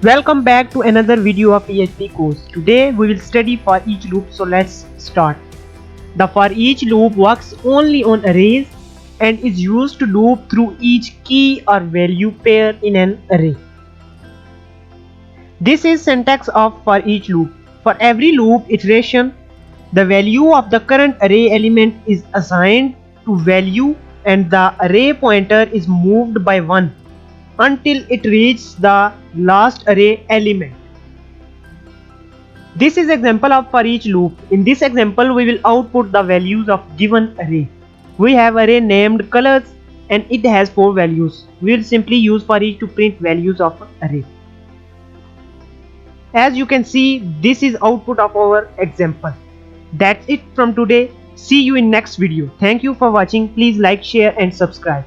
Welcome back to another video of PHP course. Today we will study for each loop, so let's start. The for each loop works only on arrays and is used to loop through each key or value pair in an array. This is syntax of for each loop. For every loop iteration, the value of the current array element is assigned to value and the array pointer is moved by 1 until it reaches the last array element. This is example of for each loop. In this example, we will output the values of given array. We have array named colors and it has 4 values. We will simply use for each to print values of array. As you can see, this is output of our example. That's it from today. See you in next video. Thank you for watching. Please like, share and subscribe.